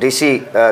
DC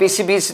PCB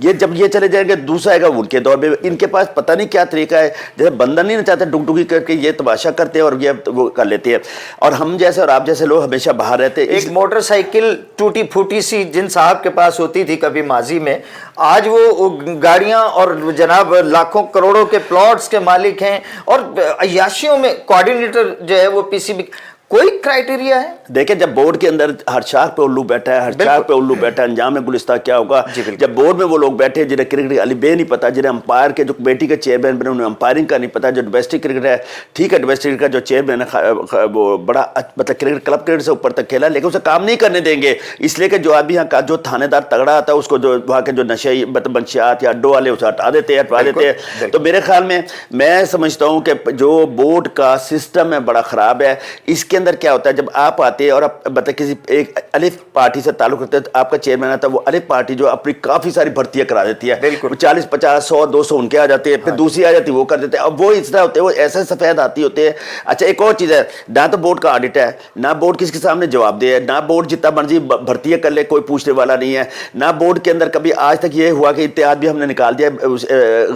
یہ جب یہ چلے جائیں گے دوسرا آئے گا ان کے دور میں. ان کے پاس پتہ نہیں کیا طریقہ ہے, جیسے بندہ نہیں چاہتے ڈگ ڈگی کر کے یہ تماشا کرتے ہیں اور یہ وہ کر لیتے ہیں, اور ہم جیسے اور آپ جیسے لوگ ہمیشہ باہر رہتے ہیں. ایک موٹر سائیکل ٹوٹی پھوٹی سی جن صاحب کے پاس ہوتی تھی کبھی ماضی میں, آج وہ گاڑیاں اور جناب لاکھوں کروڑوں کے پلاٹس کے مالک ہیں, اور عیاشیوں میں کوآرڈینیٹر جو ہے وہ پی سی بی. کوئی کرائٹیریا ہے؟ دیکھیں جب بورڈ کے اندر ہر شاخ پہ الو بیٹھا ہے, ہر شاخ پہ الو بیٹھا ہے, انجام گلستہ کیا ہوگا. جب بورڈ میں وہ لوگ بیٹھے ہیں جنہیں کرکٹ علی بے نہیں پتا, جنہیں امپائر کے جو کمیٹی کے چیئرمین بنے انہیں امپائرنگ کا نہیں پتا, جو ڈومیسٹک کرکٹ ہے ٹھیک ہے ڈومیسٹک کرکٹ کا جو چیئرمین ہے وہ بڑا مطلب کرکٹ کلب کرکٹ سے اوپر تک کھیلا, لیکن اسے کام نہیں کرنے دیں گے اس لیے کہ جو آدمی یہاں کا جو تھانے دار تگڑا آتا ہے اس کو جو وہاں کے جو نشے مطلب منشیات یا اڈوں والے اسے ہٹا دیتے ہیں, ہٹوا دیتے ہیں. تو میرے خیال میں سمجھتا ہوں کہ جو بورڈ کا سسٹم ہے بڑا خراب ہے. اس کے اندر کیا ہوتا ہے, جب آپ آتے ہیں اور آپ مطلب کسی ایک الف پارٹی سے تعلق رکھتے ہیں, آپ کا چیئرمین آتا ہے, وہ الف پارٹی جو اپنی کافی ساری بھرتیاں کرا دیتی ہے, 40 50 100 200 ان کے آ جاتے ہیں, پھر دوسری آ جاتی ہے وہ کر دیتے ہیں. اب وہ اس طرح ہوتے ہیں, وہ ایسے سفید آتی ہوتے ہیں. اچھا ایک اور چیز ہے, نہ تو بورڈ کا آڈٹ ہے, نہ بورڈ کس کے سامنے جواب دے ہے, نہ بورڈ جتنا مرضی بھرتیاں کر لے کوئی پوچھنے والا نہیں ہے, نہ بورڈ کے اندر کبھی آج تک یہ ہوا کہ اتحاد بھی ہم نے نکال دیا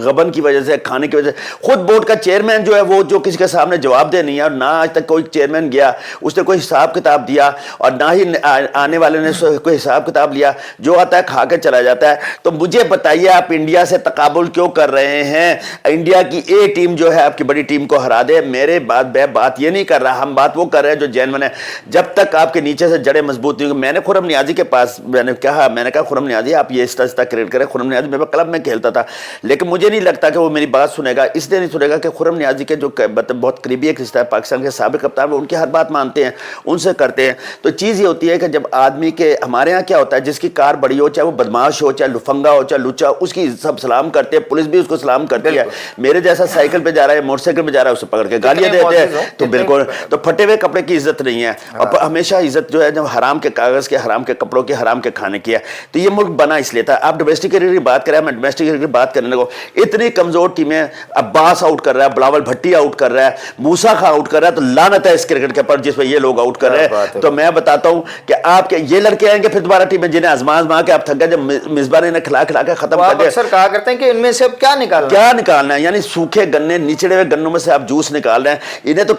غبن کی وجہ سے, کھانے کی وجہ سے. خود بورڈ کا چیئرمین جو ہے وہ جو کسی کے سامنے جواب دے نہیں ہے, اور نہ آج تک کوئی چیئرمین گیا اس نے کوئی حساب کتاب دیا, اور نہ ہی آنے والے نے کوئی حساب کتاب لیا, جو آتا ہے کھا کے چلا جاتا ہے. تو مجھے بتائیے آپ انڈیا سے تقابل کیوں کر رہے ہیں؟ انڈیا کی اے ٹیم جو ہے آپ کی بڑی ٹیم کو ہرا دے. میرے بات یہ نہیں کر رہا, ہم بات وہ کر رہے ہیں جو جینون ہے. جب تک آپ کے نیچے سے جڑیں مضبوط نہیں ہوں. میں نے خرم نیازی کے پاس میں نے کہا خرم نیازی آپ یہ اس کرکٹ کریں. خرم نیازی میرے کلب میں کھیلتا تھا, لیکن مجھے نہیں لگتا کہ وہ میری بات سنے گا. اس لیے نہیں سنے گا کہ خرم نیازی کے جو بہت قریبی ایک رشتہ ہے پاکستان کے سابق کپتان, وہ ان کی ہر بات مانتے ہیں, ان سے کرتے ہیں. تو چیز یہ ہوتی ہے کہ جب آدمی کے ہمارے ہاں کیا ہوتا ہے, جس کی کار بڑی ہو, چاہے وہ بدماش ہو, چاہے لفنگا ہو, چاہے لچا, اس کی سب سلام کرتے ہیں, پولیس بھی اس کو سلام کرتی ہے. میرے جیسا سائیکل پہ جا رہا ہے, موٹر سائیکل پہ جا رہا ہے, اسے پکڑ کے گالیاں دیتے ہیں. تو بالکل تو پھٹے ہوئے کپڑے کی عزت نہیں ہے, اور ہمیشہ عزت جو ہے جب حرام کے کاغذ کے, حرام کے کپڑوں کے, حرام کے کھانے کی ہے. تو یہ ملک بنا اس لیے تھا. آپ ڈومیسٹک کرکٹ کی بات کریں, میں ڈومیسٹک کرکٹ کی بات کرنے لگا, اتنی کمزور ٹیمیں, عباس آؤٹ کر رہا ہے, بلاول بھٹی آؤٹ کر رہا ہے, موسیٰ خان آؤٹ کر رہا ہے, تو لعنت ہے اس کرکٹ کے پر جس میں یہ لوگ آؤٹ کر رہے ہیں. تو میں بتاتا ہوں کہ آپ کے یہ لڑکے آئیں گے پھر دوبارہ ٹیم میں جنہیں آزما کے آپ تھک گئے, جب مصباح نے کھلا کے ختم کر دیا. اکثر کہا کرتے ہیں کہ ان میں سے اب کیا نکالنا ہے, یعنی سوکھے گنے, نچڑے ہوئے گنوں میں سے آپ جوس نکال رہے ہیں. انہیں تو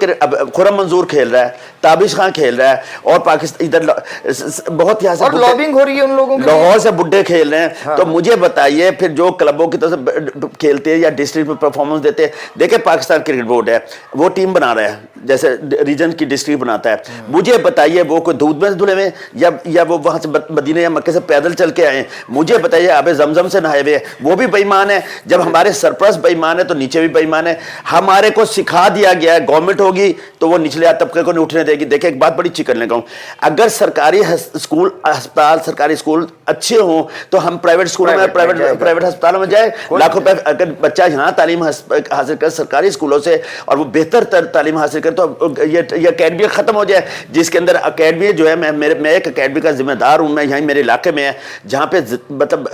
خرم منظور کھیل رہا ہے, تابش خان کھیل رہا ہے, اور پاکستان ادھر بہت یہاں سے اور لابنگ ہو رہی ہے ان لوگوں کی, لاہور سے بڈھے کھیل رہے ہیں. تو مجھے بتائیے پھر جو کلبوں کی طرف سے کھیلتے ہیں یا ڈسٹرکٹ میں پرفارمنس دیتے ہیں, دیکھیں پاکستان کرکٹ بورڈ ہے وہ ٹیم بنا رہا ہے, جیسے ریجن کی ڈسٹرکٹ بناتا ہے. مجھے بتائیے وہ کوئی دودھ میں دھلے میں یا وہ وہاں سے مدینہ یا مکے سے پیدل چل کے آئے. مجھے بتائیے آب زمزم سے نہائے ہوئے, وہ بھی بے ایمان ہے. جب ہمارے سرپرست بے ایمان ہے تو نیچے بھی بے ایمان ہے. ہمارے کو سکھا دیا گیا ہے گورنمنٹ ہوگی تو وہ نچلے طبقے کو نہیں اٹھنے دے گی. دیکھیں ایک بات بڑی اچھی کرنے کا ہوں, اگر سرکاری اسکول ہسپتال سرکاری اسکول اچھے ہوں تو ہم پرائیویٹ اسکولوں میں پرائیویٹ ہسپتالوں میں جائیں. لاکھوں روپے اگر بچہ یہاں تعلیم حاصل کر سرکاری اسکولوں سے اور وہ بہتر تعلیم حاصل کر, تو یہ اکیڈمی ختم ہو جائے, جس کے اندر اکیڈمی جو ہے میں ایک اکیڈمی کا ذمہ دار ہوں. میں یہیں میرے علاقے میں ہے جہاں پہ مطلب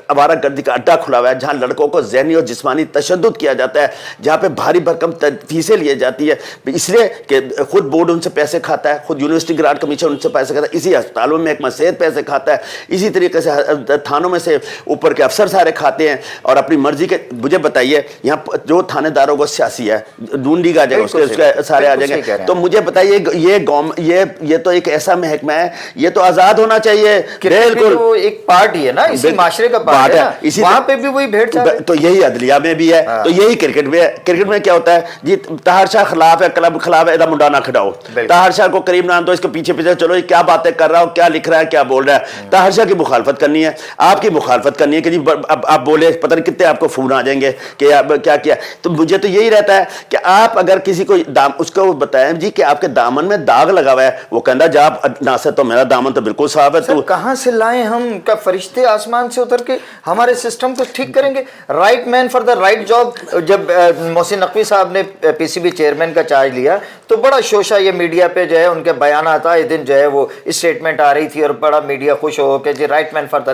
آوارہ گردی کا اڈا کھلا ہوا ہے, جہاں لڑکوں کو ذہنی اور جسمانی تشدد کیا جاتا ہے, جہاں پہ بھاری بھرکم فیسیں لیے جاتی ہے, اس لیے کہ خود بورڈ ان سے پیسے کھاتا ہے, خود یونیورسٹی گرانٹ کمیشن ان سے پیسے کھاتا ہے, اسی ہسپتالوں میں محکمہ صحت پیسے کھاتا ہے, اسی طریقے سے تھانوں میں سے اوپر کے افسر سارے کھاتے ہیں اور اپنی مرضی کے. مجھے بتائیے یہاں جو تھانے داروں کو سیاسی ہے, ڈون لیگ آ جائے گا, اس کے سارے آ جائیں گے. تو مجھے بتائیے یہ تو ایک ایسا محکمہ ہے, یہ تو آزاد ہونا چاہیے. بالکل ایک پارٹ ہی ہے نا, اسی معاشرے کا پارٹ ہے, وہاں پہ بھی وہی بھیڑ چال ہے. تو یہی عدلیہ میں بھی ہے, تو یہی کرکٹ میں ہے. کرکٹ میں کیا ہوتا ہے جی, طاہر شاہ خلاف ہے, کلب خلاف ہے, ادھر منڈا نہ کھڑاؤ. طاہر شاہ کو قریب نہ دو, اس کے پیچھے چلو یہ کیا باتیں کر رہا ہو, کیا لکھ رہا ہے, کیا بول رہا ہے. طاہر شاہ کی مخالفت کرنی ہے, آپ کی مخالفت کرنی ہے کہ جی اب آپ بولے پتہ نہیں کتنے آپ کو فون آ جائیں گے کہ کیا کیا. تو مجھے تو یہی رہتا ہے کہ آپ اگر کسی کو اس کو بتائیں جی کہ آپ کے دامن میں داغ لگا ہوا ہے, وہ کہندا جا ناصر تو میرا دامن تو بالکل صاف ہے. تو کہاں سے لائیں ہم, کیا فرشتے آسمان سے اتر کے ہمارے سسٹم کو ٹھیک کریں گے؟ Right man for the right job. جب محسن نقوی صاحب نے پی سی بی چیئرمین کا چارج لیا تو بڑا شوشہ یہ میڈیا پہ جو ہے ان کے بیانات آئے دن جو ہے وہ اسٹیٹمنٹ آ رہی تھی, اور بڑا میڈیا خوش ہو کہ جی رائٹ مین فار دا.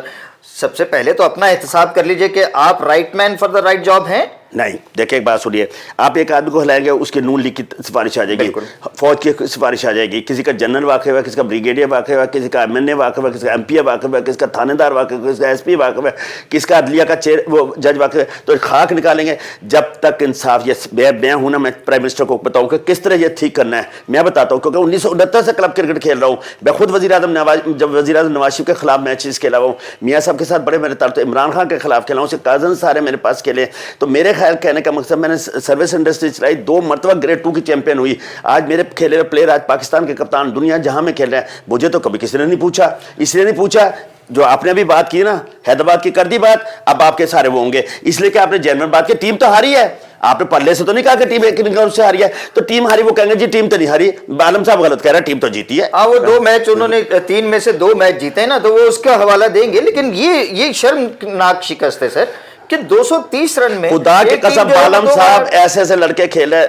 سب سے پہلے تو اپنا احتساب کر لیجئے کہ آپ right man for the right job ہیں. نہیں دیکھیں ایک بات سنیے, آپ ایک آدمی کو ہلائیں گے اس کے نون لیگ کی سفارش آ جائے گی, فوج کی سفارش آ جائے گی, کسی کا جنرل واقع ہوا, کسی کا بریگیڈیئر واقع ہوا, کسی کا ایم این اے واقع ہوا, کسی کا ایم پی اے واقع ہوا, کسی کا تھانے دار واقع ہوا, کسی کا ایس پی واقع ہوا, کسی کا عدلیہ کا وہ جج واقع ہوا, تو خاک نکالیں گے جب تک انصاف. یہ میں ہوں نا, میں پرائم منسٹر کو بتاؤں کہ کس طرح یہ ٹھیک کرنا ہے, میں بتاتا ہوں کیونکہ 1969 سے کلب کرکٹ کھیل رہا ہوں. میں خود وزیر اعظم جب وزیر اعظم نواز شریف کے خلاف میچز کھیلا ہوا ہوں, میاں صاحب کے ساتھ بڑے میرے تعلق, عمران خان کے خلاف کھیلا ہوں, اس کے کازن سارے میرے پاس کھیلے. تو میرے خیال کہنے کا مقصد, میں نے سروس انڈسٹری چلائی, 2 مرتبہ گریڈ 2 کی چیمپئن ہوئی. آج میرے کھیلے ہوئے پلیئر آج پاکستان کے کپتان دنیا جہاں میں کھیل رہے ہیں. مجھے تو کبھی کسی نے نہیں پوچھا, اس لیے نہیں پوچھا جو آپ نے بھی بات کی نا, حیدرآباد کی کر دی بات, اب آپ کے سارے وہ ہوں گے, اس لیے کہ آپ نے جنرل بات کی. ٹیم تو ہاری ہے, آپ نے پلے سے تو نہیں کہا کہ ٹیم ایک سے ہاری ہے, تو ٹیم ہاری, وہ کہیں گے جی ٹیم تو نہیں ہاری. عالم صاحب غلط کہہ رہا ہے, ٹیم تو جیتی ہے. وہ 2 میچ انہوں نے 3 میں سے 2 میچ جیتے ہیں نا, تو وہ اس کا حوالہ دیں گے. لیکن یہ شرمناک شکست ہے سر کہ 230 رن میں خدا کی قسم عالم صاحب ایسے ایسے لڑکے کھیلے,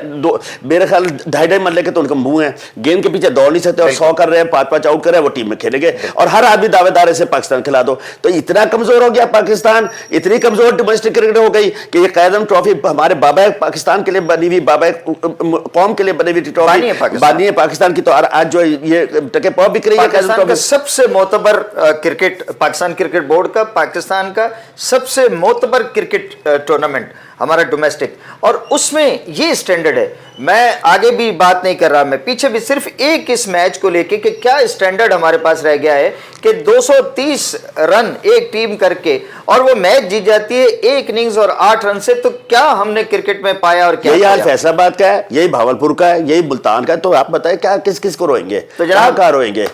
میرے خیال 2.5 مرلے کے تو ان کے منہ ہیں, گیند کے پیچھے دوڑ نہیں سکتے, اور 100 کر رہے ہیں, 5 آؤٹ کر رہے ہیں, وہ ٹیم میں کھیلیں گے. اور ہر آدمی دعوے دار سے پاکستان کھلا دو. تو اتنا کمزور ہو گیا پاکستان, اتنی کمزور ڈومیسٹک کرکٹ ہو گئی کہ یہ قائد اعظم ٹرافی ہمارے بابا پاکستان کے لیے بنی ہوئی, بابا قوم کے لیے بنی ہوئی ٹرافی بانی ہے پاکستان کی. تو آج جو یہ ٹکے پاپ بک رہی ہے پاکستان کا سب سے معتبر کرکٹ, پاکستان کرکٹ بورڈ کا, پاکستان کا سب سے معتبر کرکٹ ٹورنامنٹ ہمارا ڈومیسٹک, اور اس میں یہ سٹینڈرڈ ہے. میں آگے بھی بات نہیں کر رہا, میں پیچھے بھی صرف ایک اس میچ کو لے کے کہ کیا سٹینڈرڈ ہمارے پاس رہ گیا ہے کہ 230 رن ایک ٹیم کر کے اور وہ میچ جیت جاتی ہے 1 اننگز اور 8 رن سے. تو کیا ہم نے کرکٹ میں پایا, اور کیا یہی حال فیصل آباد کا ہے, یہی بھاولپور کا ہے, یہی ملتان کا ہے. تو آپ بتائیں کیا کس کو روئیں گے, تو جناب کہاں روئیں گے؟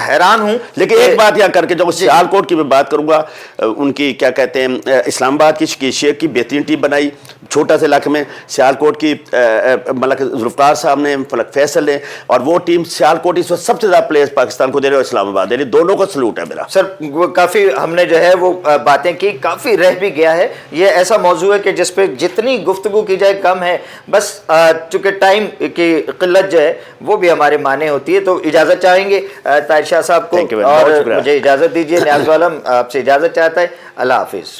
حیران ہوں. لیکن ایک بات یہاں کر کے, جب سیال کوٹ کی میں بات کروں گا, ان کی کیا کہتے ہیں اسلام آباد کی شکیل شیخ کی بہترین ٹیم بنائی, چھوٹا سے علاقے میں. سیال کوٹ کی ملک ذوالفقار صاحب نے, فلک فیصل نے, اور وہ ٹیم سیال کوٹ اس وقت سب سے زیادہ پلیئرز پاکستان کو دے رہے اور اسلام آباد دے رہے. دونوں کو سلوٹ ہے میرا. سر کافی ہم نے جو ہے وہ باتیں کی, کافی رہ بھی گیا ہے. یہ ایسا موضوع ہے کہ جس پہ جتنی گفتگو کی جائے کم ہے, بس چونکہ ٹائم کی قلت جو ہے وہ بھی ہمارے معنی ہوتی ہے. تو اجازت چاہیں گے طاہر شاہ صاحب کو, اور مجھے اجازت دیجیے. نیاز عالم آپ سے اجازت چاہتا ہے. اللہ حافظ.